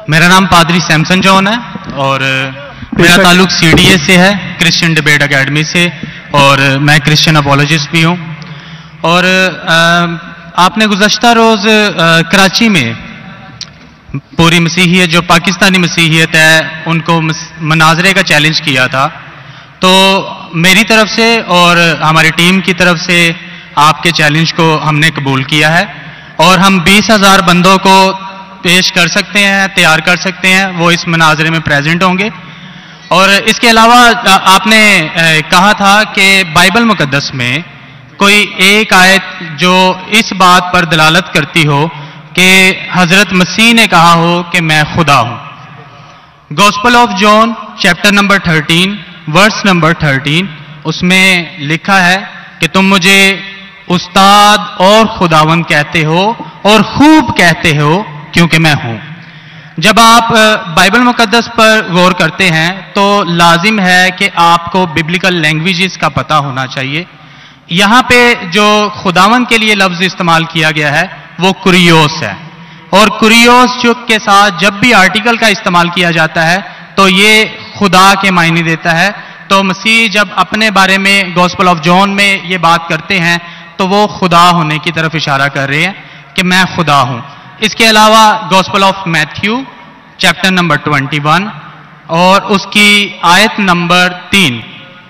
मेरा नाम पादरी सैमसन जॉन है और मेरा ताल्लुक CDA से है, क्रिश्चियन डिबेट एकेडमी से, और मैं क्रिश्चियन अपोलॉजिस्ट भी हूँ। और आपने गुज़श्ता रोज़ कराची में पूरी मसीहियत जो पाकिस्तानी मसीहियत है उनको मनाजरे का चैलेंज किया था, तो मेरी तरफ से और हमारी टीम की तरफ से आपके चैलेंज को हमने कबूल किया है और हम 20,000 बंदों को पेश कर सकते हैं, तैयार कर सकते हैं, वो इस मनाजरे में प्रेजेंट होंगे। और इसके अलावा आपने कहा था कि बाइबल मुकद्दस में कोई एक आयत जो इस बात पर दलालत करती हो कि हजरत मसीह ने कहा हो कि मैं खुदा हूं। Gospel of John chapter number 13 verse number 13, उसमें लिखा है कि तुम मुझे उस्ताद और खुदावंद कहते हो और खूब कहते हो क्योंकि मैं हूं। जब आप बाइबल मुकद्दस पर गौर करते हैं तो लाजिम है कि आपको बिब्लिकल लैंग्वेजेस का पता होना चाहिए। यहां पे जो खुदावंद के लिए लफ्ज इस्तेमाल किया गया है वो कुरियोस है, और कुरियोस जो के साथ जब भी आर्टिकल का इस्तेमाल किया जाता है तो ये खुदा के मायने देता है। तो मसीह जब अपने बारे में गॉस्पेल ऑफ जॉन में ये बात करते हैं तो वो खुदा होने की तरफ इशारा कर रहे हैं कि मैं खुदा हूं। इसके अलावा gospel of Matthew chapter number 21 और उसकी आयत नंबर 3,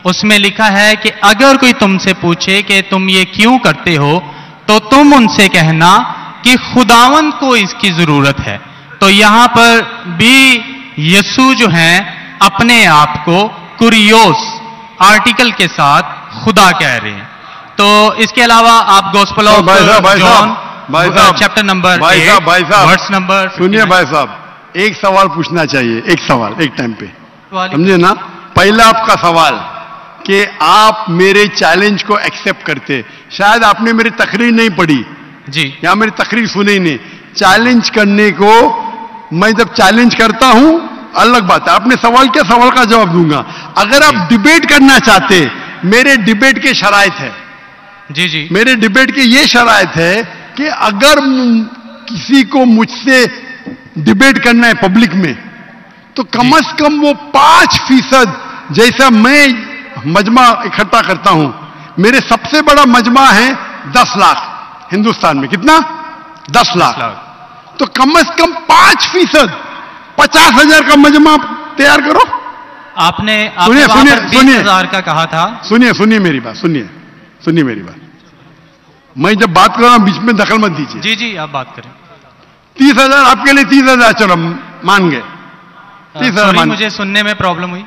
उसमें लिखा है कि अगर कोई तुमसे पूछे कि तुम ये क्यों करते हो तो तुम उनसे कहना कि खुदावंद को इसकी जरूरत है। तो यहां पर भी यीशु जो हैं अपने आप को कुरियोस आर्टिकल के साथ खुदा कह रहे हैं। तो इसके अलावा आप gospel of John chapter number 8 verse number, सुनिए भाई साहब, एक सवाल पूछना चाहिए, एक सवाल एक टाइम पे, समझे ना। पहला आपका सवाल कि आप मेरे चैलेंज को एक्सेप्ट करते, शायद आपने मेरी तकरीर नहीं पढ़ी जी, या मेरी तकरीर सुनी नहीं। चैलेंज करने को मैं जब चैलेंज करता हूं अलग बात है, आपने सवाल किया, सवाल का जवाब दूंगा। अगर आप डिबेट करना चाहते, मेरे डिबेट के शराइत है जी जी, मेरे डिबेट के ये शराइत है कि अगर किसी को मुझसे डिबेट करना है पब्लिक में तो कम से कम वो 5% जैसा मैं मजमा इकट्ठा करता हूं। मेरे सबसे बड़ा मजमा है 10 लाख हिंदुस्तान में। कितना? 10 लाख। तो कम से कम 5%, 50,000 का मजमा तैयार करो। आपने सुनिए 20,000 का कहा था। सुनिए मेरी बात, सुनिए मेरी बात। मैं जब बात कर रहा हूं बीच में दखल मत दीजिए। जी जी, आप बात करें। 30,000 आपके लिए 30,000, चलो मान गए। 30,000 मुझे सुनने में प्रॉब्लम हुई।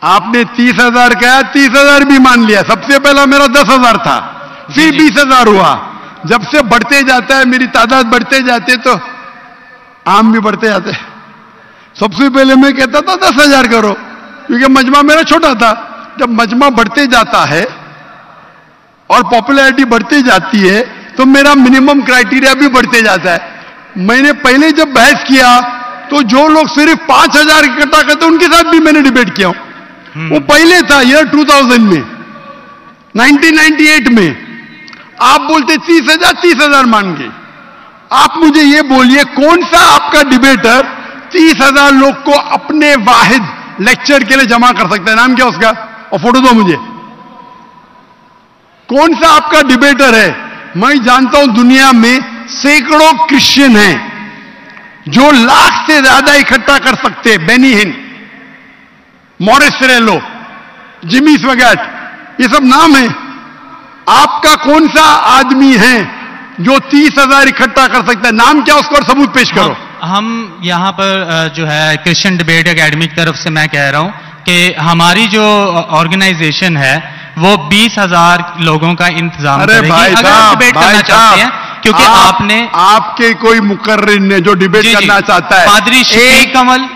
आपने 30,000 कहा, 30,000 भी मान लिया। सबसे पहला मेरा 10,000 था, फिर 20,000 हुआ। जब से बढ़ते जाता है, मेरी तादाद बढ़ते जाते तो आम भी बढ़ते जाते। सबसे पहले मैं कहता था 10,000 करो, क्योंकि मजमा मेरा छोटा था। जब मजमा बढ़ते जाता है और पॉपुलैरिटी बढ़ती जाती है तो मेरा मिनिमम क्राइटेरिया भी बढ़ते जाता है। मैंने पहले जब बहस किया तो जो लोग सिर्फ 5,000 इकट्ठा करते उनके साथ भी मैंने डिबेट किया। वो पहले था ईयर 2000 में, 1998 में। आप बोलते 30,000 मान गए। आप मुझे ये बोलिए कौन सा आपका डिबेटर 30,000 लोग को अपने वाहिद लेक्चर के लिए जमा कर सकता है? नाम क्या उसका, और फोटो दो मुझे। कौन सा आपका डिबेटर है? मैं जानता हूं दुनिया में सैकड़ों क्रिश्चियन हैं जो लाख से ज्यादा इकट्ठा कर सकते हैं। बेनी हिन, मॉरिस रेलो, जिमी स्वैगट, ये सब नाम है। आपका कौन सा आदमी है जो 30,000 इकट्ठा कर सकता है? नाम क्या उसका, और सबूत पेश करो। हम यहां पर जो है क्रिश्चियन डिबेट एकेडमी की तरफ से मैं कह रहा हूं कि हमारी जो ऑर्गेनाइजेशन है वो 20,000 लोगों का इंतजाम करेगी। अगर आप डिबेट करना चाहते हैं, क्योंकि आपके कोई मुकर्रिर ने जो डिबेट करना चाहता है, पादरी शफीक कमल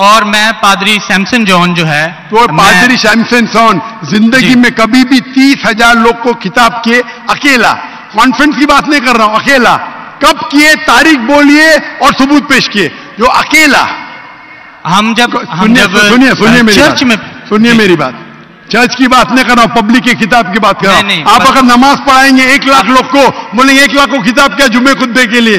और मैं पादरी सैमसन जॉन जो है, तो पादरी सैमसन जॉन जिंदगी में कभी भी 30,000 लोग को खिताब किए अकेला। कॉन्फ्रेंस की बात नहीं कर रहा हूं, अकेला। कब किए, तारीख बोलिए और सबूत पेश किए। जो अकेला हम जब सुनिए चर्च में, सुनिए मेरी बात, चर्च की बात नहीं कर रहा हूं, पब्लिक की किताब की बात कर रहा हूं। आप अगर नमाज पढ़ाएंगे 1 लाख लोग को, बोलेंगे 1 लाख को खिताब क्या जुम्मे खुतबे के लिए,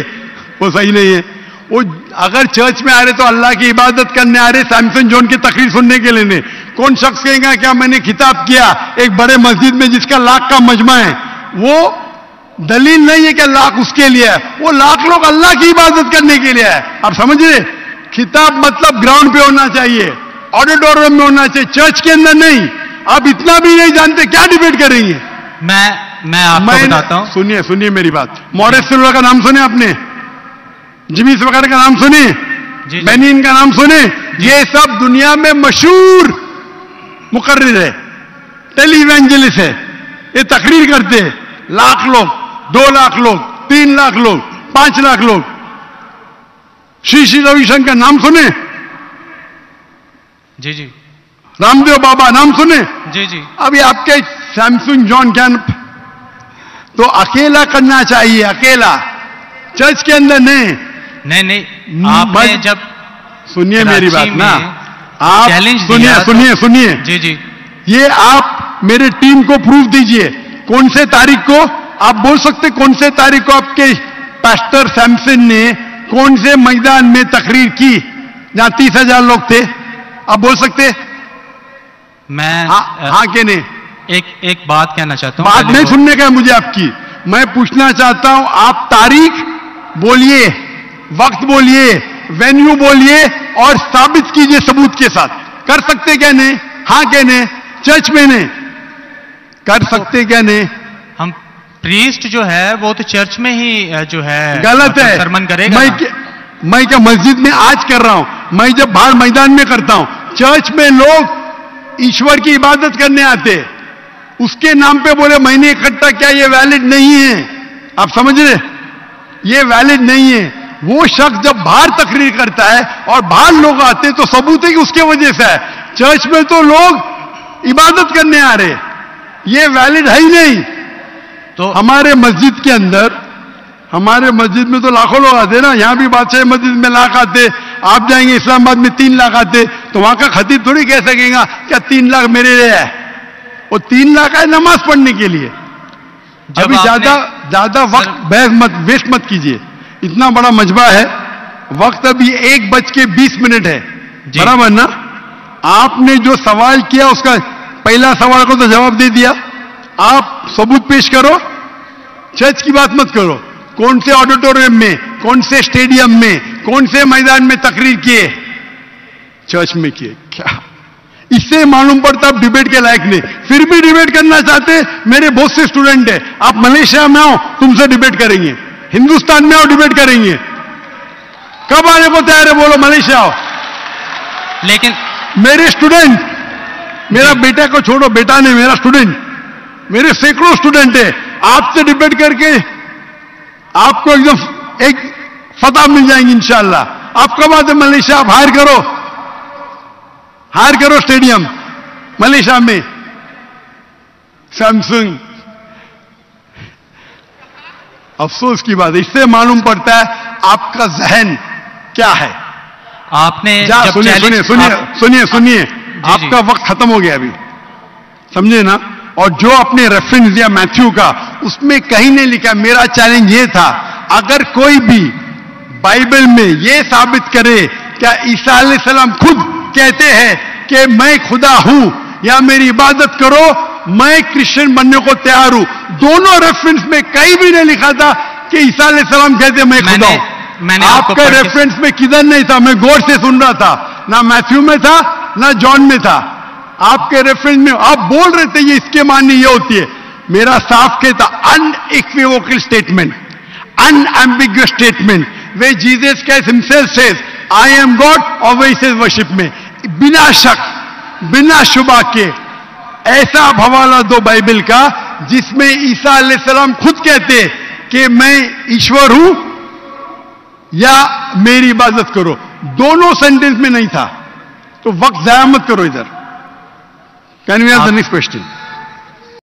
वो सही नहीं है। وہ اگر چرچ میں آ رہے تو اللہ کی عبادت کرنے آ رہے, سیمسن جون کی تقریر سننے کے لیے نہیں. کون شخص کہے گا کیا میں نے خطاب کیا ایک بڑے مسجد میں جس کا لاکھ کا مجمع ہے, وہ دلیل نہیں ہے کہ لاکھ اس کے لیے ہے, وہ لاکھ لوگ اللہ کی عبادت کرنے کے لیے ہے. آپ سمجھ رہے, خطاب مطلب گراؤنڈ پہ ہونا چاہیے, آڈیٹوریم میں ہونا چاہیے, چرچ کے اندر نہیں. آپ اتنا بھی نہیں جانتے, کیا ڈیبیٹ کریں گے؟ میں آپ کو بتاتا ہوں. سنیے میری بات. مورس سلوا کا نام سنے آپ نے, جمیس وغیرہ کا نام سنے, بینین کا نام سنے, یہ سب دنیا میں مشہور مقرر ہے, ٹیلی ایونجلسٹ ہے. یہ تقریر کرتے لاکھ لوگ, 2 لاکھ لوگ, 3 لاکھ لوگ, 5 لاکھ لوگ. شری روی شنکر نام سنے؟ جی. رام دیو بابا نام سنے؟ جی. ابھی آپ کے سیمسنگ جان کیا تو اکیلا کرنا چاہیے, اکیلا, چرچ کے اندر نہیں. آپ نے جب سنیے میری بات نا, آپ سنیے. جی. یہ آپ میرے ٹیم کو پروف دیجئے, کون سے تاریخ کو آپ بول سکتے, کون سے تاریخ کو آپ کے پاسٹر سیمسن نے کون سے میدان میں تقریر کی جہاں 30,000 لوگ تھے؟ آپ بول سکتے؟ میں ہاں کہ نہیں؟ ایک بات کہنا چاہتا ہوں. بات نہیں سننے کا ہے مجھے آپ کی, میں پوچھنا چاہتا ہوں, آپ تاریخ بولیے, وقت بولیے, وینیو بولیے اور ثابت کیجئے ثبوت کے ساتھ. کر سکتے کیا نہیں؟ ہاں کہ نہیں؟ چرچ میں نہیں کر سکتے کیا نہیں؟ ہم پریسٹ جو ہے وہ تو چرچ میں ہی جو ہے غلط ہے. سرمن کرے گا. میں کیا مسجد میں آج کر رہا ہوں, میں جب باہر میدان میں کرتا ہوں. چرچ میں لوگ ایشور کی عبادت کرنے آتے, اس کے نام پہ بولے میں نے اکٹھا کیا, یہ ویلڈ نہیں ہے. آپ سمجھ رہے, یہ ویلڈ نہیں ہے. وہ شخص جب باہر تقریر کرتا ہے اور باہر لوگ آتے تو ثبوت ہے کہ اس کے وجہ سے ہے. چرچ میں تو لوگ عبادت کرنے آ رہے, یہ ویلڈ ہے ہی نہیں. تو ہمارے مسجد کے اندر, ہمارے مسجد میں تو لاکھوں لوگ آتے نا, یہاں بھی بادشاہ مسجد میں لاکھ آتے, آپ جائیں گے اسلام آباد میں 3 لاکھ آتے, تو وہاں کا خطیب تھوڑی کہہ سکے گا کیا 3 لاکھ میرے لیے ہے. وہ 3 لاکھ ہے نماز پڑھنے کے لیے. ابھی زیادہ وقت ویسٹ مت کیجیے, اتنا بڑا مجمع ہے, وقت ابھی 1:20 ہے, برابر نا؟ آپ نے جو سوال کیا اس کا پہلا سوال کو تو جواب دے دیا. آپ ثبوت پیش کرو, چرچ کی بات مت کرو. کون سے آڈیٹوریم میں, کون سے اسٹیڈیم میں, کون سے میدان میں تقریر کیے؟ چرچ میں کیے. کیا اس سے معلوم پڑتا آپ ڈیبیٹ کے لائق نہیں. پھر بھی ڈیبیٹ کرنا چاہتے, میرے بہت سے اسٹوڈنٹ ہیں, آپ ملیشیا میں آؤ تم سے ڈیبیٹ کریں گے, ہندوستان میں آؤ ڈیبیٹ کریں گے. کب آنے کو تیار ہے بولو, ملیشیا آؤ. لیکن میرے اسٹوڈنٹ, میرا بیٹا کو چھوڑو, بیٹا نہیں, میرا اسٹوڈنٹ, میرے سینکڑوں اسٹوڈنٹ ہیں, آپ سے ڈیبیٹ کر کے آپ کو ایک فتح مل جائیں گی انشاءاللہ. آپ کب آتے ملیشیا؟ آپ ہائر کرو اسٹیڈیم ملیشیا میں. سیمسنگ, افسوس کی بات, اس سے معلوم پڑتا ہے آپ کا ذہن کیا ہے. آپ نے سنیے, آپ کا وقت ختم ہو گیا ابھی, سمجھے نا؟ اور جو اپنے ریفرنس دیا میتھیو کا, اس میں کہیں نہیں لکھا. میرا چیلنج یہ تھا, اگر کوئی بھی بائبل میں یہ ثابت کرے کیا عیسیٰ علیہ السلام خود کہتے ہیں کہ میں خدا ہوں یا میری عبادت کرو, میں کرسچن بننے کو تیار ہوں. دونوں ریفرنس میں کہیں بھی نہیں لکھا تھا کہ عیسیٰ علیہ السلام کہتے میں خدا ہوں. آپ کا ریفرنس میں کدھر نہیں تھا, میں غور سے سن رہا تھا, نہ میتھیو میں تھا نہ جان میں تھا. آپ کے ریفرنس میں آپ بول رہے تھے یہ اس کے معنی یہ ہوتی ہے. میرا صاف کہتا unequivocal statement, unambiguous statement, where Jesus Christ himself says I am God, اور وہی says worship میں, بنا شک بنا شبہ کے ایسا حوالہ دو بائبل کا جس میں عیسیٰ علیہ السلام خود کہتے کہ میں ایشور ہوں یا میری عبادت کرو. دونوں سینٹینس میں نہیں تھا. تو وقت ضائع مت کرو ادھر. Can we have the next question?